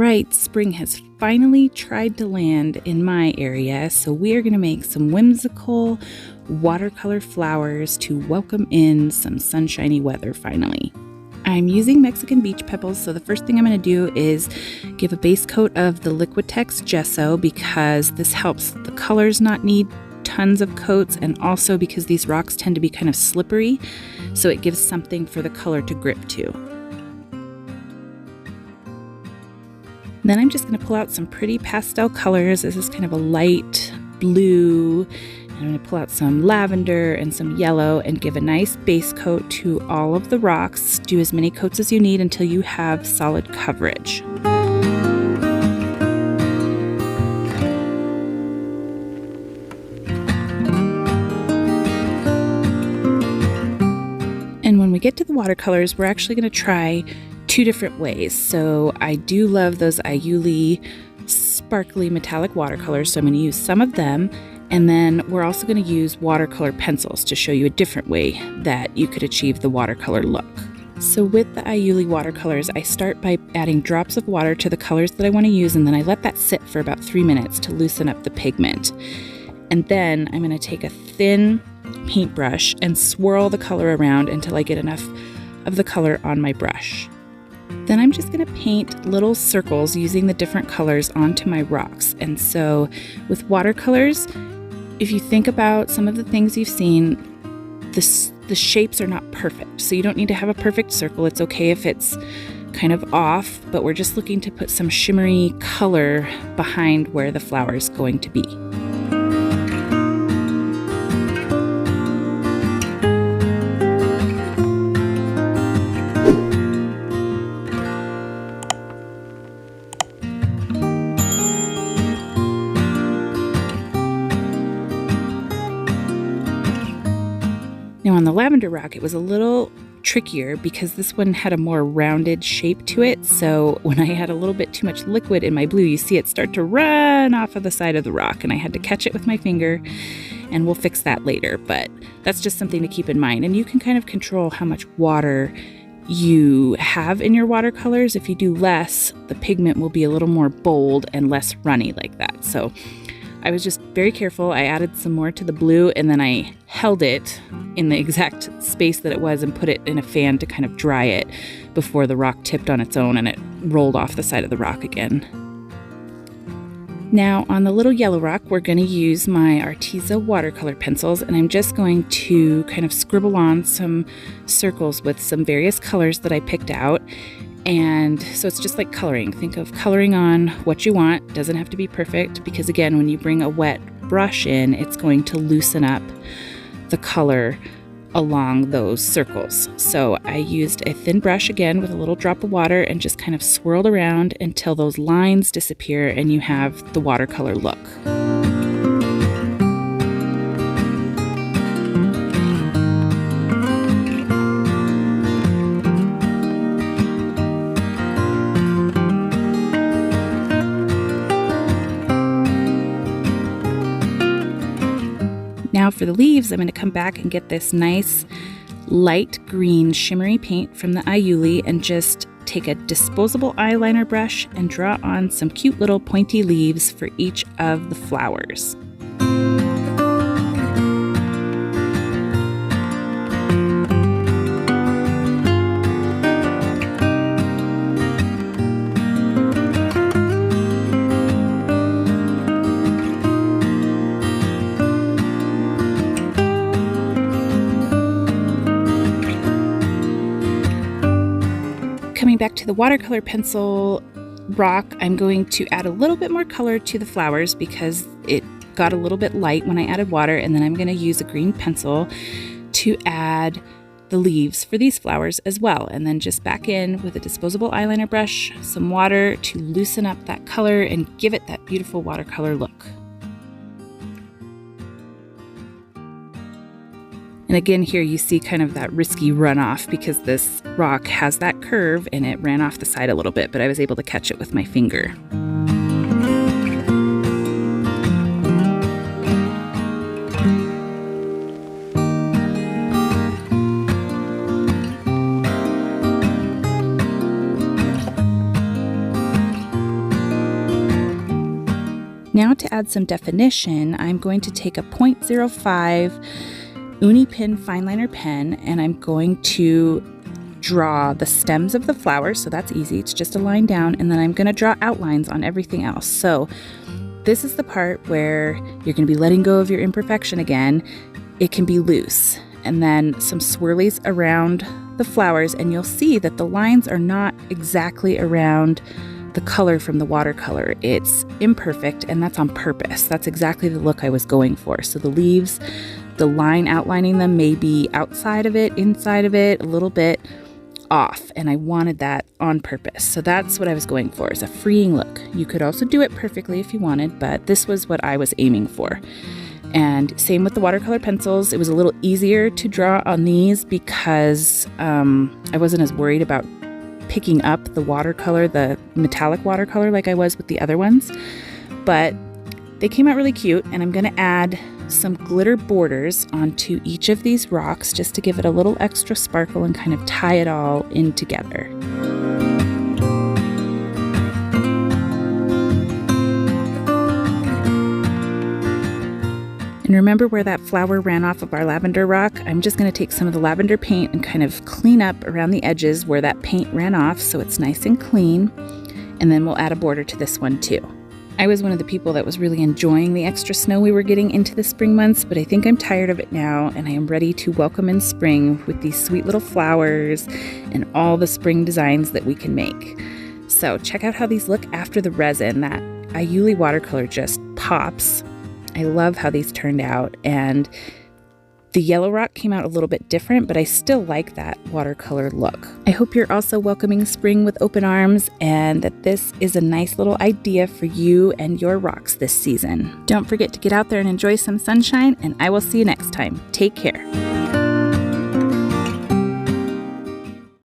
right, spring has finally tried to land in my area, so we are going to make some whimsical watercolor flowers to welcome in some sunshiny weather finally. I'm using Mexican beach pebbles, so the first thing I'm going to do is give a base coat of the Liquitex gesso because this helps the colors not need tons of coats, and also because these rocks tend to be kind of slippery, so it gives something for the color to grip to. Then I'm just going to pull out some pretty pastel colors. This is kind of a light blue. I'm going to pull out some lavender and some yellow and give a nice base coat to all of the rocks. Do as many coats as you need until you have solid coverage. And when we get to the watercolors, we're actually going to try two different ways. So I do love those Aiuli sparkly metallic watercolors, so I'm going to use some of them, and then we're also going to use watercolor pencils to show you a different way that you could achieve the watercolor look. So with the Aiuli watercolors, I start by adding drops of water to the colors that I want to use, and then I let that sit for about 3 minutes to loosen up the pigment. And then I'm going to take a thin paintbrush and swirl the color around until I get enough of the color on my brush. Then I'm just going to paint little circles using the different colors onto my rocks. And so with watercolors, if you think about some of the things you've seen, the shapes are not perfect. So you don't need to have a perfect circle. It's okay if it's kind of off, but we're just looking to put some shimmery color behind where the flower is going to be. Now on the lavender rock, it was a little trickier because this one had a more rounded shape to it. So when I had a little bit too much liquid in my blue, you see it start to run off of the side of the rock, and I had to catch it with my finger, and we'll fix that later. But that's just something to keep in mind. And you can kind of control how much water you have in your watercolors. If you do less, the pigment will be a little more bold and less runny like that. So I was just very careful. I added some more to the blue, and then I held it in the exact space that it was and put it in a fan to kind of dry it before the rock tipped on its own and it rolled off the side of the rock again. Now on the little yellow rock, we're going to use my Arteza watercolor pencils, and I'm just going to kind of scribble on some circles with some various colors that I picked out. And so it's just like coloring. Think of coloring on what you want. It doesn't have to be perfect because, again, when you bring a wet brush in, it's going to loosen up the color along those circles. So I used a thin brush again with a little drop of water and just kind of swirled around until those lines disappear and you have the watercolor look. Now for the leaves, I'm going to come back and get this nice light green shimmery paint from the Aiuli and just take a disposable eyeliner brush and draw on some cute little pointy leaves for each of the flowers. Coming back to the watercolor pencil rock, I'm going to add a little bit more color to the flowers because it got a little bit light when I added water, and then I'm going to use a green pencil to add the leaves for these flowers as well, and then just back in with a disposable eyeliner brush, some water to loosen up that color and give it that beautiful watercolor look. And again, here you see kind of that risky runoff because this rock has that curve and it ran off the side a little bit, but I was able to catch it with my finger. Now to add some definition, I'm going to take a 0.05 uni pin fine liner pen, and I'm going to draw the stems of the flowers. So that's easy, it's just a line down, and then I'm going to draw outlines on everything else. So this is the part where you're going to be letting go of your imperfection again. It can be loose, and then some swirlies around the flowers, and you'll see that the lines are not exactly around the color from the watercolor. It's imperfect, and that's on purpose. That's exactly the look I was going for. So the leaves, the line outlining them may be outside of it, inside of it, a little bit off, and I wanted that on purpose. So that's what I was going for, is a freeing look. You could also do it perfectly if you wanted, but this was what I was aiming for. And same with the watercolor pencils. It was a little easier to draw on these because I wasn't as worried about picking up the watercolor, the metallic watercolor, like I was with the other ones. But they came out really cute, and I'm going to add some glitter borders onto each of these rocks just to give it a little extra sparkle and kind of tie it all in together. And remember where that flower ran off of our lavender rock? I'm just going to take some of the lavender paint and kind of clean up around the edges where that paint ran off so it's nice and clean. And then we'll add a border to this one too. I was one of the people that was really enjoying the extra snow we were getting into the spring months, but I think I'm tired of it now, and I am ready to welcome in spring with these sweet little flowers and all the spring designs that we can make. So check out how these look after the resin. That Aiuli watercolor just pops. I love how these turned out, and the yellow rock came out a little bit different, but I still like that watercolor look. I hope you're also welcoming spring with open arms, and that this is a nice little idea for you and your rocks this season. Don't forget to get out there and enjoy some sunshine, and I will see you next time. Take care.